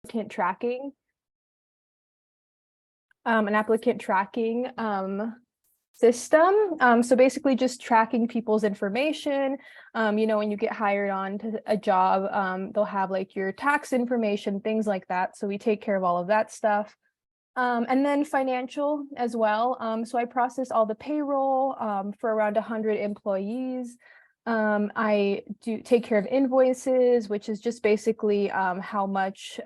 applicant tracking, an applicant tracking system. So basically just tracking people's information. When you get hired on to a job, they'll have like your tax information, things like that. So we take care of all of that stuff. And then financial as well. So I process all the payroll for around 100 employees. I do take care of invoices, which is just basically how much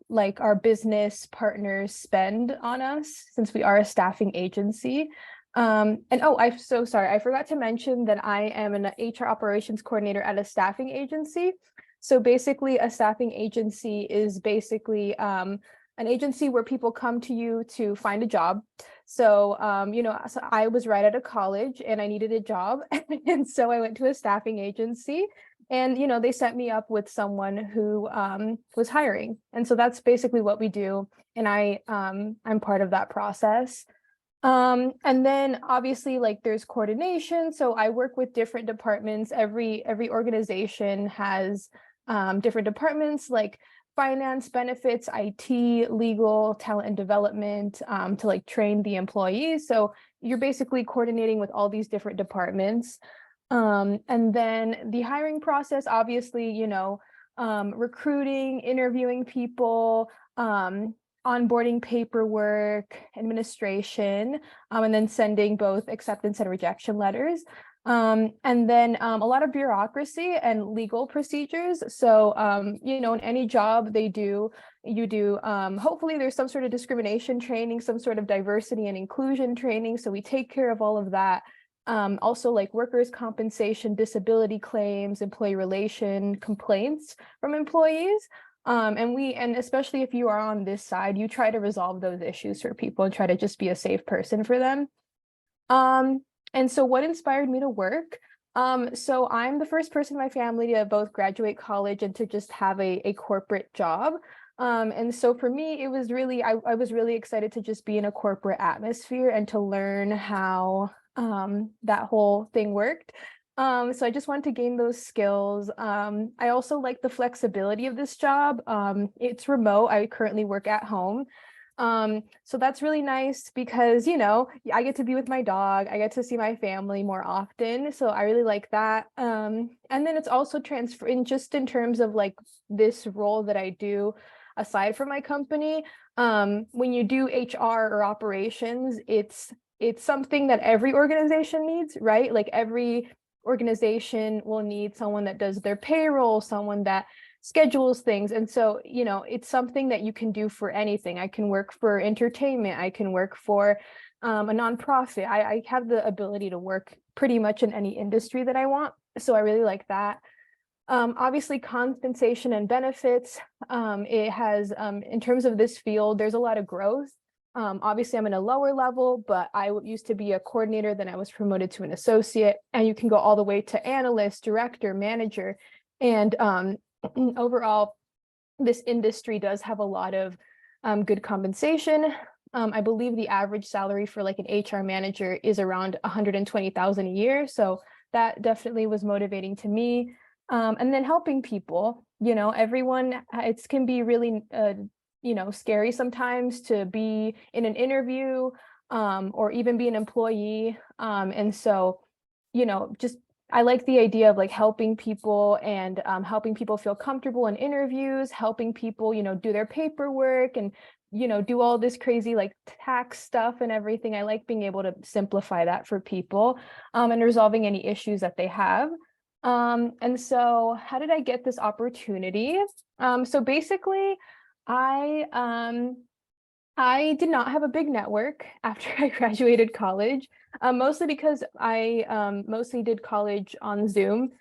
like our business partners spend on us, since we are a staffing agency. And oh, I'm so sorry, I forgot to mention that I am an HR operations coordinator at a staffing agency. So basically a staffing agency is basically an agency where people come to you to find a job. So, so I was right out of college and I needed a job. And so I went to a staffing agency and, they set me up with someone who was hiring. And so that's basically what we do. And I'm part of that process. And then obviously like there's coordination. So I work with different departments. Every organization has different departments like finance, benefits, IT, legal, talent and development, to like train the employees. So you're basically coordinating with all these different departments. And then the hiring process, obviously, recruiting, interviewing people, onboarding paperwork, administration, and then sending both acceptance and rejection letters. And then a lot of bureaucracy and legal procedures. So, in any job you do, hopefully there's some sort of discrimination training, some sort of diversity and inclusion training. So we take care of all of that. Also like workers' compensation, disability claims, employee relation complaints from employees. And especially if you are on this side, you try to resolve those issues for people and try to just be a safe person for them. And so what inspired me to work? So I'm the first person in my family to both graduate college and to just have a corporate job. And so for me, it was really, I was really excited to just be in a corporate atmosphere and to learn how that whole thing worked. So I just wanted to gain those skills. I also like the flexibility of this job. It's remote. I currently work at home. So that's really nice because, I get to be with my dog. I get to see my family more often. So I really like that. And then it's also transferring just in terms of like this role that I do aside from my company. When you do HR or operations, it's something that every organization needs, right? Like every organization will need someone that does their payroll, someone that schedules things. And so, it's something that you can do for anything. I can work for entertainment. I can work for a nonprofit. I have the ability to work pretty much in any industry that I want. So I really like that. Obviously, compensation and benefits. It has, in terms of this field, there's a lot of growth. Obviously, I'm in a lower level, but I used to be a coordinator, then I was promoted to an associate, and you can go all the way to analyst, director, manager. And overall, this industry does have a lot of good compensation. I believe the average salary for like an HR manager is around 120,000 a year. So that definitely was motivating to me. And then helping people, everyone, it can be really, scary sometimes to be in an interview or even be an employee. And so, just I like the idea of like helping people and helping people feel comfortable in interviews, helping people, do their paperwork and, do all this crazy like tax stuff and everything. I like being able to simplify that for people and resolving any issues that they have. And so how did I get this opportunity? So basically, I did not have a big network after I graduated college, mostly because I mostly did college on Zoom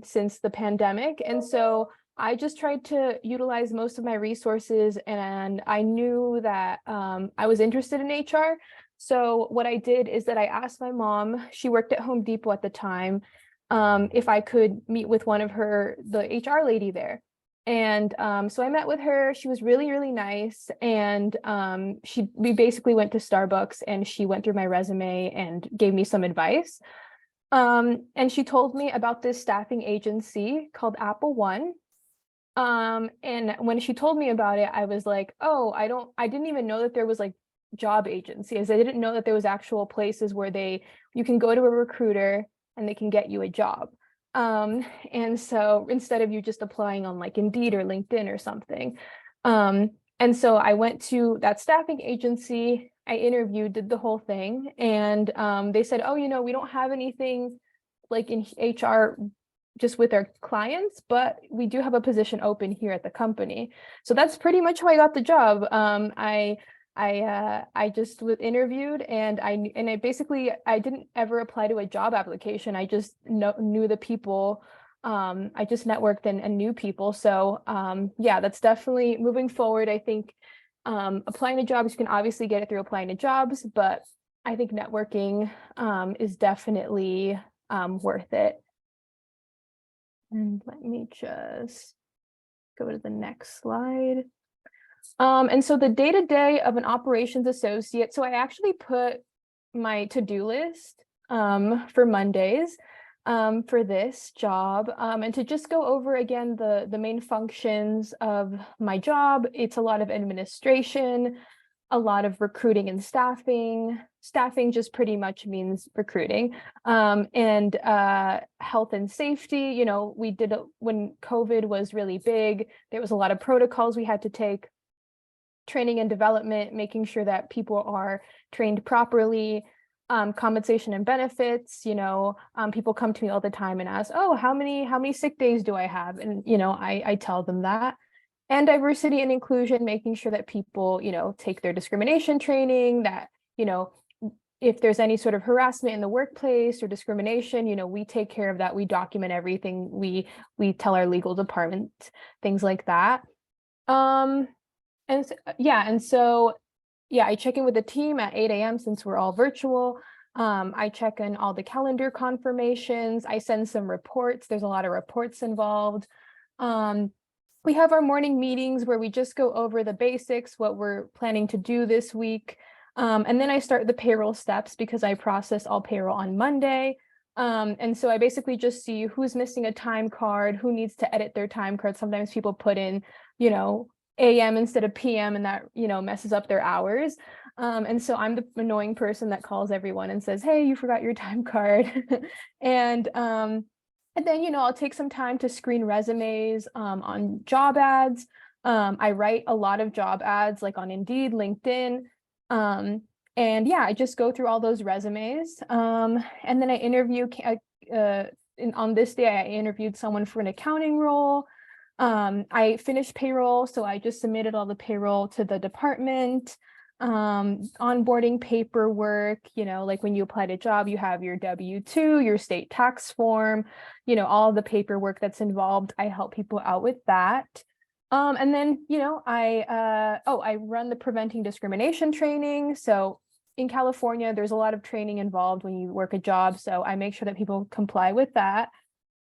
since the pandemic. And so I just tried to utilize most of my resources, and I knew that I was interested in HR. So what I did is that I asked my mom, she worked at Home Depot at the time, if I could meet with the HR lady there. And so I met with her. She was really, really nice. And we basically went to Starbucks and she went through my resume and gave me some advice. And she told me about this staffing agency called Apple One. And when she told me about it, I was like, oh, I didn't even know that there was like job agencies. I didn't know that there was actual places where you can go to a recruiter and they can get you a job. And so instead of you just applying on like Indeed or LinkedIn or something. And so I went to that staffing agency, I interviewed, did the whole thing, and they said, oh, we don't have anything like in HR just with our clients, but we do have a position open here at the company. So that's pretty much how I got the job. I just was interviewed, and I basically I didn't ever apply to a job application. I just knew the people. I just networked and knew people. So yeah, that's definitely moving forward. I think applying to jobs, you can obviously get it through applying to jobs, but I think networking is definitely worth it. And let me just go to the next slide. And so the day-to-day of an operations associate, so I actually put my to-do list for Mondays for this job, and to just go over again the main functions of my job. It's a lot of administration, a lot of recruiting and staffing. Staffing just pretty much means recruiting, and health and safety. We did when COVID was really big, there was a lot of protocols we had to take, training and development, making sure that people are trained properly, compensation and benefits. People come to me all the time and ask, oh, how many sick days do I have? And, I tell them that. And diversity and inclusion, making sure that people, take their discrimination training, that, if there's any sort of harassment in the workplace or discrimination, we take care of that. We document everything. We tell our legal department, things like that. And so I check in with the team at 8 a.m. since we're all virtual. I check in all the calendar confirmations. I send some reports. There's a lot of reports involved. We have our morning meetings where we just go over the basics, what we're planning to do this week. And then I start the payroll steps because I process all payroll on Monday. And so I basically just see who's missing a time card, who needs to edit their time card. Sometimes people put in, AM instead of PM, and that, messes up their hours. And so I'm the annoying person that calls everyone and says, hey, you forgot your time card. And then, I'll take some time to screen resumes on job ads. I write a lot of job ads like on Indeed, LinkedIn. And I just go through all those resumes. And then I interview, on this day, I interviewed someone for an accounting role. I finished payroll, so I just submitted all the payroll to the department. Onboarding paperwork, like when you apply to a job, you have your W-2, your state tax form, all the paperwork that's involved. I help people out with that. And then, I run the preventing discrimination training. So in California, there's a lot of training involved when you work a job. So I make sure that people comply with that.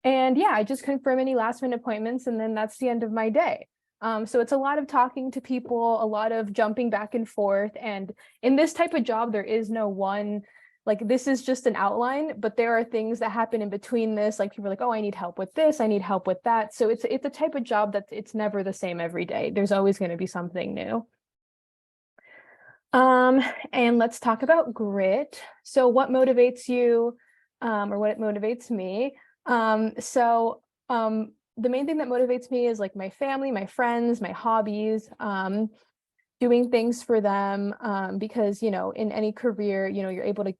And I just confirm any last minute appointments, and then that's the end of my day. So it's a lot of talking to people, a lot of jumping back and forth. And in this type of job, there is no one, like, this is just an outline, but there are things that happen in between this. Like people are like, oh, I need help with this, I need help with that. So it's a type of job that it's never the same every day. There's always going to be something new. And let's talk about grit. So what motivates you, or what motivates me? The main thing that motivates me is like my family, my friends, my hobbies, doing things for them, because, in any career, you're able to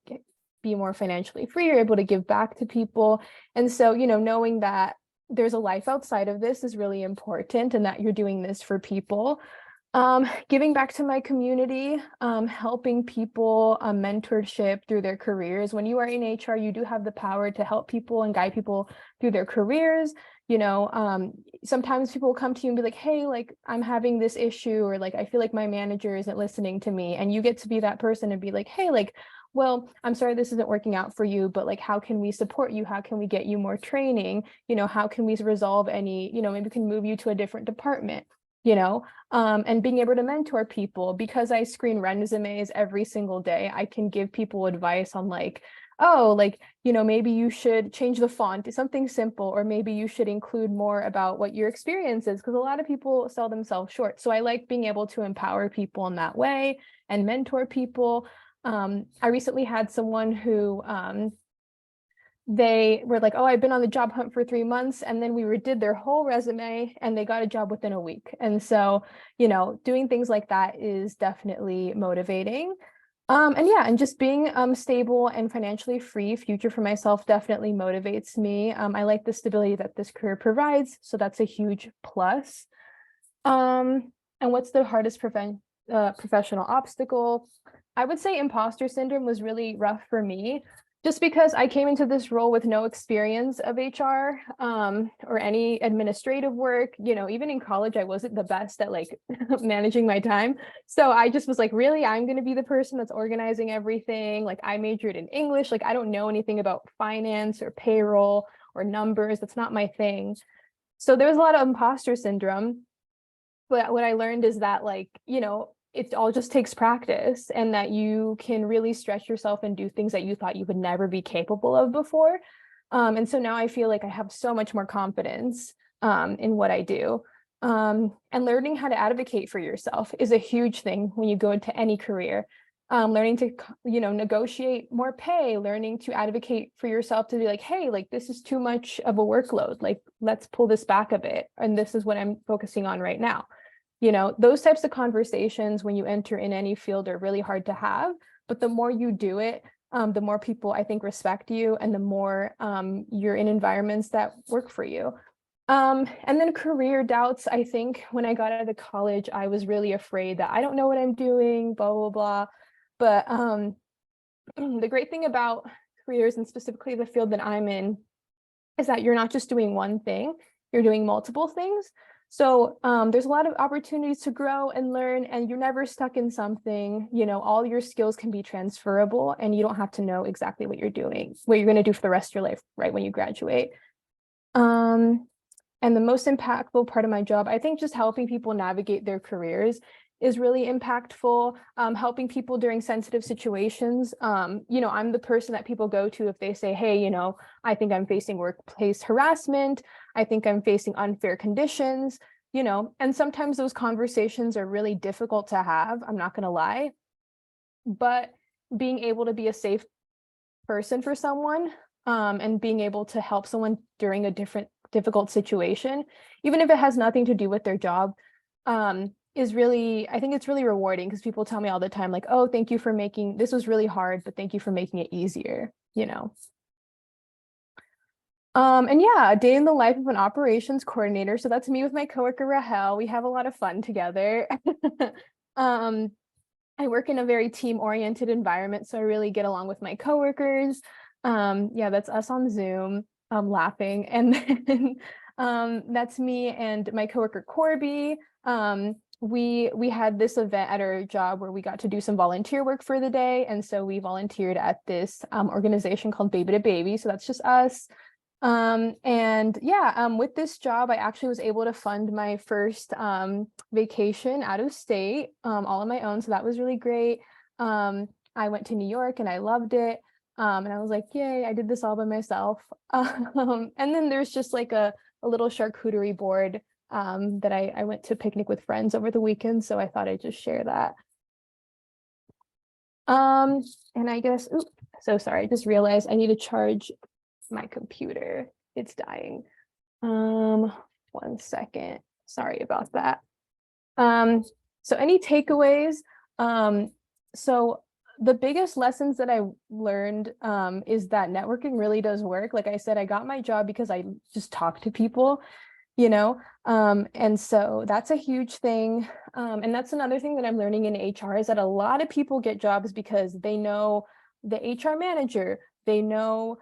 be more financially free, you're able to give back to people. And so, knowing that there's a life outside of this is really important, and that you're doing this for people. Giving back to my community, helping people, mentorship through their careers. When you are in HR, you do have the power to help people and guide people through their careers. Sometimes people will come to you and be like, hey, like, I'm having this issue, or like, I feel like my manager isn't listening to me. And you get to be that person and be like, hey, like, well, I'm sorry this isn't working out for you, but like, how can we support you? How can we get you more training? How can we resolve any, maybe we can move you to a different department. And being able to mentor people, because I screen resumes every single day, I can give people advice on like, oh, like, maybe you should change the font to something simple, or maybe you should include more about what your experience is, because a lot of people sell themselves short. So I like being able to empower people in that way and mentor people. I recently had someone who they were like, oh, I've been on the job hunt for 3 months. And then we redid their whole resume and they got a job within a week. And so, doing things like that is definitely motivating. And yeah, and just being stable and financially free future for myself definitely motivates me. I like the stability that this career provides, so that's a huge plus. And what's the hardest professional obstacle? I would say imposter syndrome was really rough for me, just because I came into this role with no experience of HR or any administrative work. Even in college, I wasn't the best at like managing my time. So I just was like, really, I'm going to be the person that's organizing everything. Like, I majored in English. Like, I don't know anything about finance or payroll or numbers. That's not my thing. So there was a lot of imposter syndrome. But what I learned is that, like, it all just takes practice, and that you can really stretch yourself and do things that you thought you would never be capable of before. And so now I feel like I have so much more confidence in what I do. And learning how to advocate for yourself is a huge thing when you go into any career. Learning to, negotiate more pay, learning to advocate for yourself, to be like, hey, like, this is too much of a workload. Like, let's pull this back a bit. And this is what I'm focusing on right now. Those types of conversations when you enter in any field are really hard to have, but the more you do it, the more people, I think, respect you, and the more you're in environments that work for you. And then career doubts. I think when I got out of college, I was really afraid that I don't know what I'm doing, blah, blah, blah. But the great thing about careers, and specifically the field that I'm in, is that you're not just doing one thing, you're doing multiple things. So there's a lot of opportunities to grow and learn, and you're never stuck in something. All your skills can be transferable, and you don't have to know exactly what you're doing, what you're going to do for the rest of your life, right when you graduate. And the most impactful part of my job, I think, just helping people navigate their careers is really impactful. Helping people during sensitive situations. I'm the person that people go to if they say, hey, I think I'm facing workplace harassment. I think I'm facing unfair conditions, and sometimes those conversations are really difficult to have. I'm not going to lie. But being able to be a safe person for someone, and being able to help someone during a difficult situation, even if it has nothing to do with their job, is really, I think it's really rewarding, because people tell me all the time, like, oh, thank you for making, this was really hard, but thank you for making it easier, And yeah, a day in the life of an operations coordinator. So that's me with my coworker, Rahel. We have a lot of fun together. I work in a very team-oriented environment, so I really get along with my coworkers. Yeah, that's us on Zoom, laughing. And then that's me and my coworker, Corby. We had this event at our job where we got to do some volunteer work for the day. And so we volunteered at this organization called Baby to Baby. So that's just us. And yeah, with this job, I actually was able to fund my first vacation out of state, all on my own. So that was really great. I went to New York and I loved it. And I was like, yay, I did this all by myself. And then there's just like a little charcuterie board that I went to picnic with friends over the weekend. So I thought I'd just share that. And I guess, oops, so sorry, I just realized I need to charge my computer. It's dying. 1 second. Sorry about that. So any takeaways? So the biggest lessons that I learned is that networking really does work. Like I said, I got my job because I just talked to people, and so that's a huge thing. And that's another thing that I'm learning in HR, is that a lot of people get jobs because they know the HR manager, they know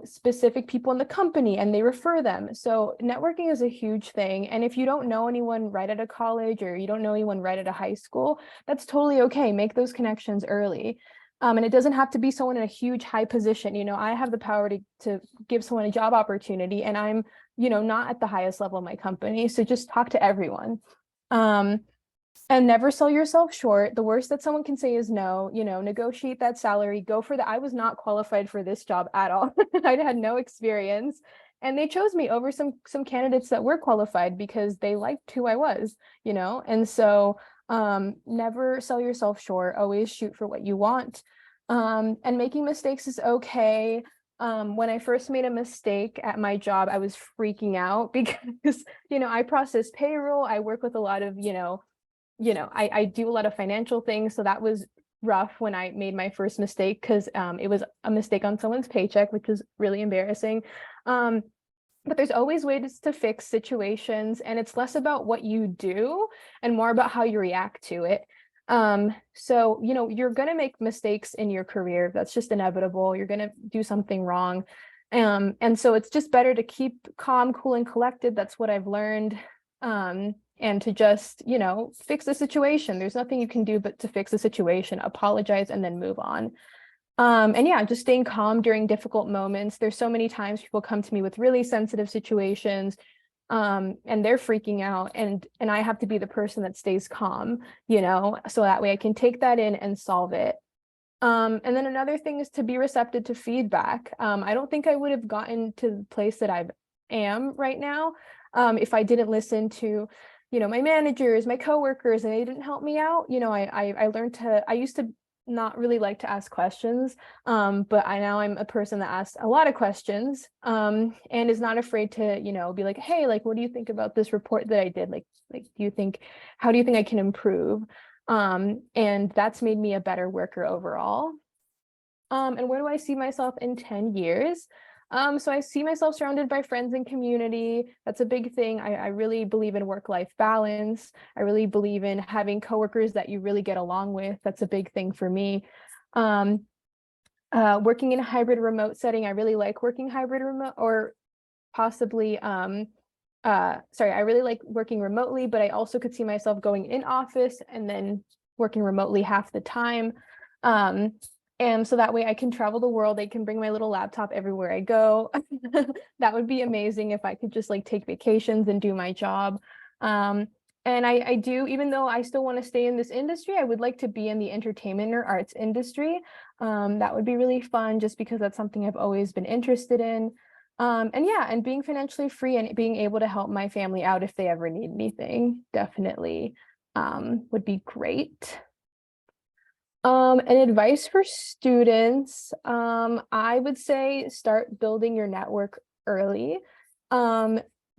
specific people in the company, and they refer them. So networking is a huge thing. And if you don't know anyone right out of college, or you don't know anyone right out of high school, that's totally okay. Make those connections early. And it doesn't have to be someone in a huge high position. I have the power to give someone a job opportunity, and I'm, not at the highest level of my company. So just talk to everyone. And never sell yourself short. The worst that someone can say is no, negotiate that salary, go for that. I was not qualified for this job at all. I had no experience. And they chose me over some candidates that were qualified because they liked who I was, And so never sell yourself short, always shoot for what you want. And making mistakes is okay. When I first made a mistake at my job, I was freaking out because, I process payroll, I work with a lot of, I do a lot of financial things. So that was rough when I made my first mistake because it was a mistake on someone's paycheck, which was really embarrassing. But there's always ways to fix situations, and it's less about what you do and more about how you react to it. So, you're going to make mistakes in your career. That's just inevitable. You're going to do something wrong. And so it's just better to keep calm, cool, and collected. That's what I've learned. And to just, fix the situation. There's nothing you can do but to fix the situation, apologize, and then move on. And yeah, just staying calm during difficult moments. There's so many times people come to me with really sensitive situations, and they're freaking out, and I have to be the person that stays calm, so that way I can take that in and solve it. And then another thing is to be receptive to feedback. I don't think I would have gotten to the place that I am right now if I didn't listen to my managers, my coworkers, and they didn't help me out. I learned I used to not really like to ask questions, but I'm a person that asks a lot of questions, and is not afraid to, be like, hey, like, what do you think about this report that I did? Like, how do you think I can improve? And that's made me a better worker overall. And where do I see myself in 10 years? So I see myself surrounded by friends and community. That's a big thing. I really believe in work-life balance. I really believe in having coworkers that you really get along with. That's a big thing for me. Working in a hybrid remote setting. I really like working hybrid remote, or possibly, I really like working remotely, but I also could see myself going in office and then working remotely half the time. And so that way I can travel the world. I can bring my little laptop everywhere I go. That would be amazing if I could just like take vacations and do my job. And I do, even though I still want to stay in this industry, I would like to be in the entertainment or arts industry. That would be really fun just because that's something I've always been interested in. And being financially free and being able to help my family out if they ever need anything, definitely would be great. And advice for students, I would say start building your network early.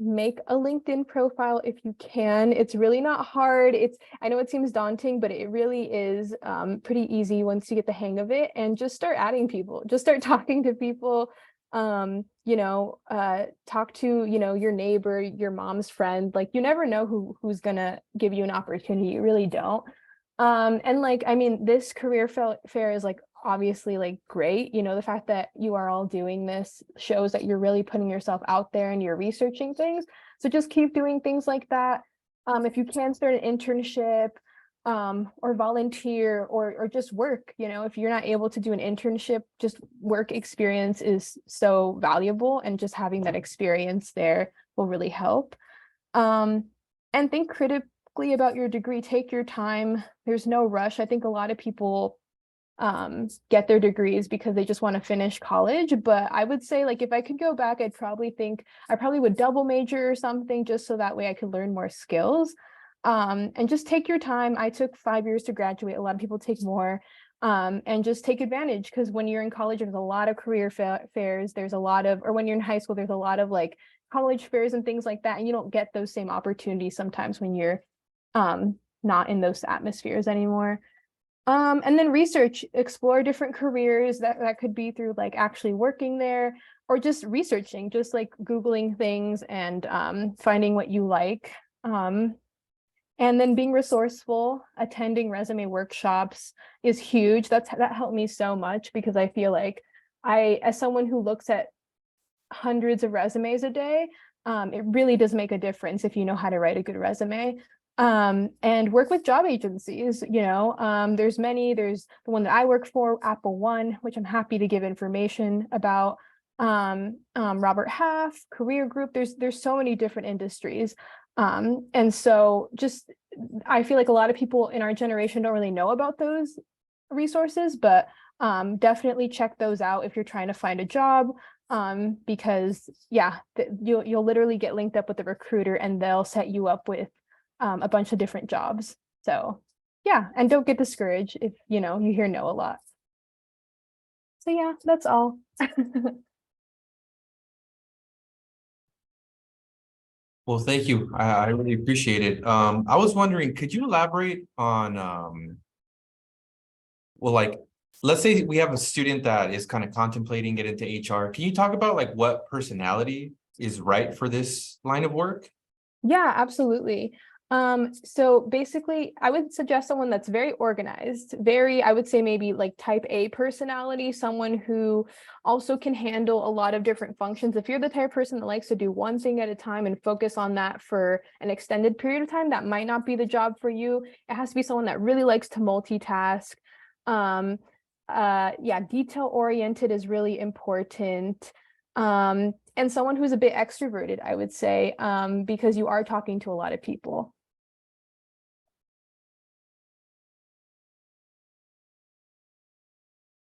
Make a LinkedIn profile if you can. It's really not hard. I know it seems daunting, but it really is pretty easy once you get the hang of it, and just start adding people, just start talking to people. Talk to, your neighbor, your mom's friend. Like, you never know who's gonna give you an opportunity. You really don't. And this career fair is like obviously like great. The fact that you are all doing this shows that you're really putting yourself out there and you're researching things. So just keep doing things like that. If you can, start an internship, or volunteer, or just work. If you're not able to do an internship, just work experience is so valuable, and just having that experience there will really help. And think critically about your degree. Take your time. There's no rush. I think a lot of people get their degrees because they just want to finish college, but I would say, like, if I could go back, I probably would double major or something, just so that way I could learn more skills. And just take your time. I took 5 years to graduate. A lot of people take more. And just take advantage, because when you're in college, there's a lot of career fairs. Or when you're in high school, there's a lot of like college fairs and things like that. And you don't get those same opportunities sometimes when you're not in those atmospheres anymore. And then research, explore different careers. That could be through like actually working there, or just researching, just like Googling things and finding what you like. And then being resourceful, attending resume workshops is huge. That helped me so much, because I feel like as someone who looks at hundreds of resumes a day, it really does make a difference if you know how to write a good resume. And work with job agencies. There's many. There's the one that I work for, Apple One, which I'm happy to give information about. Robert Half, Career Group. There's so many different industries. And so just I feel like a lot of people in our generation don't really know about those resources, but definitely check those out if you're trying to find a job. Because yeah, you'll literally get linked up with a recruiter and they'll set you up with a bunch of different jobs. So yeah, and don't get discouraged if you hear no a lot. So yeah, that's all. Well, thank you. I really appreciate it. I was wondering, could you elaborate on well, like, let's say we have a student that is kind of contemplating get into HR. Can you talk about like what personality is right for this line of work? Yeah, absolutely. So basically, I would suggest someone that's very organized, I would say maybe like type A personality, someone who also can handle a lot of different functions. If you're the type of person that likes to do one thing at a time and focus on that for an extended period of time, that might not be the job for you. It has to be someone that really likes to multitask. Um, yeah, detail oriented is really important. And someone who's a bit extroverted, I would say, because you are talking to a lot of people.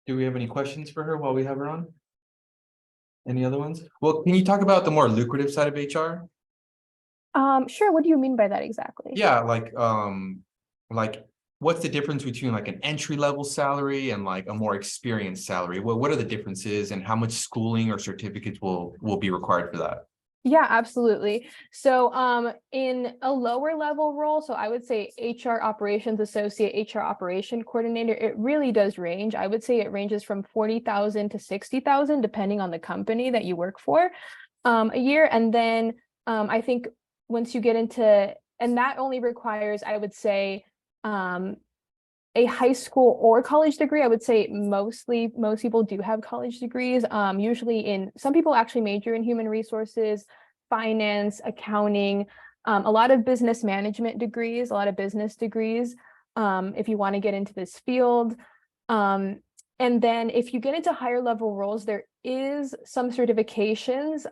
Do we have any questions for her while we have her on? Any other ones? Well, can you talk about the more lucrative side of HR? Sure. What do you mean by that exactly? Yeah, like what's the difference between like an entry level salary and like a more experienced salary? What are the differences and how much schooling or certificates will be required for that? Yeah, absolutely. So, in a lower level role, so I would say HR operations associate, HR operation coordinator, it really does range. I would say it ranges from 40,000 to 60,000, depending on the company that you work for, a year. And then, I think once you get into, and that only requires, I would say, um, a high school or college degree. I would say most people do have college degrees. Usually some people actually major in human resources, finance, accounting, a lot of business management degrees, a lot of business degrees, if you want to get into this field. And then if you get into higher level roles, there is some certifications.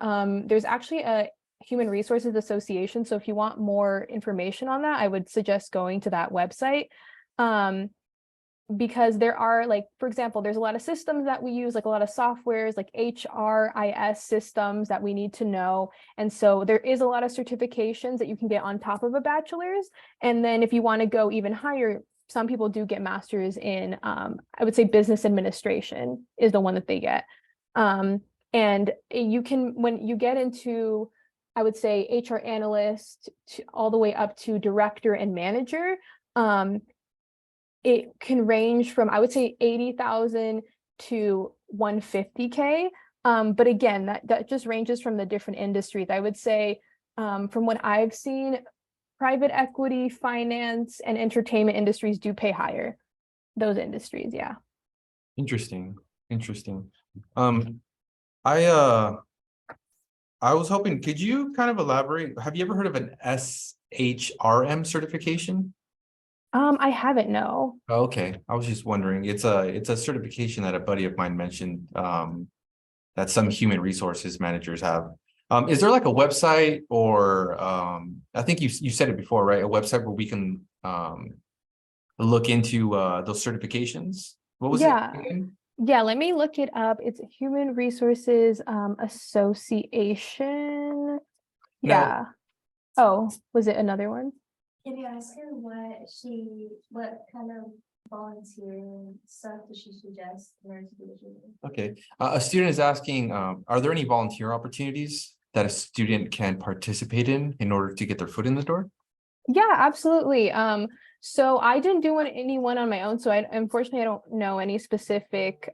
There's actually a Human Resources Association. So if you want more information on that, I would suggest going to that website. Um, because there are, like, for example, there's a lot of systems that we use, like a lot of softwares, like HRIS systems that we need to know. And so there is a lot of certifications that you can get on top of a bachelor's. And then if you want to go even higher, some people do get masters in, I would say business administration is the one that they get. And you can, when you get into, I would say HR analyst all the way up to director and manager, it can range from, I would say, 80,000 to 150K. But again, that just ranges from the different industries. I would say, from what I've seen, private equity, finance, and entertainment industries do pay higher. Those industries, yeah. Interesting, interesting. Um, I I was hoping, could you kind of elaborate? Have you ever heard of an SHRM certification? I haven't, no. Oh, okay, I was just wondering. It's a certification that a buddy of mine mentioned that some human resources managers have. Is there like a website or I think you said it before, right? A website where we can look into those certifications. What was it Yeah. again? Yeah, let me look it up. It's Human Resources Association. Now, Yeah. Oh, was it another one? Can you ask her what kind of volunteering stuff does she suggest in order to do what she doing? okay. A student is asking, are there any volunteer opportunities that a student can participate in order to get their foot in the door? Yeah, absolutely. So I didn't do any one on my own. So unfortunately I don't know any specific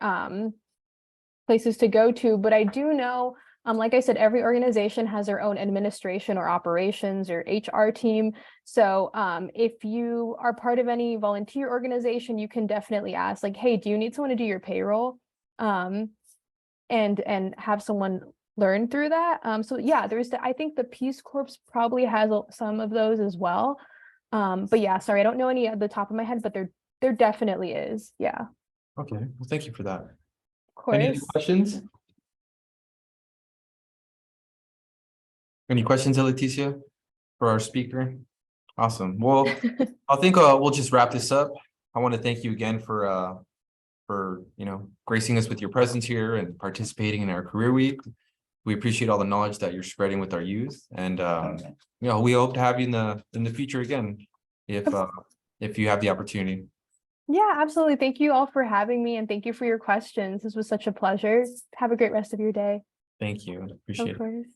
places to go to, but I do know, like I said, every organization has their own administration or operations or HR team. So if you are part of any volunteer organization, you can definitely ask, like, hey, do you need someone to do your payroll? And have someone learn through that. So yeah, I think the Peace Corps probably has some of those as well. But yeah, sorry, I don't know any at the top of my head, but there definitely is. Yeah, Okay, well, thank you for that. of Any other course. questions? Any questions, Leticia, for our speaker? Awesome. Well, I think we'll just wrap this up. I want to thank you again for gracing us with your presence here and participating in our career week. We appreciate all the knowledge that you're spreading with our youth, and we hope to have you in the future again if you have the opportunity. Yeah, absolutely. Thank you all for having me, and thank you for your questions. This was such a pleasure. Have a great rest of your day. Thank you. Appreciate it. Of course.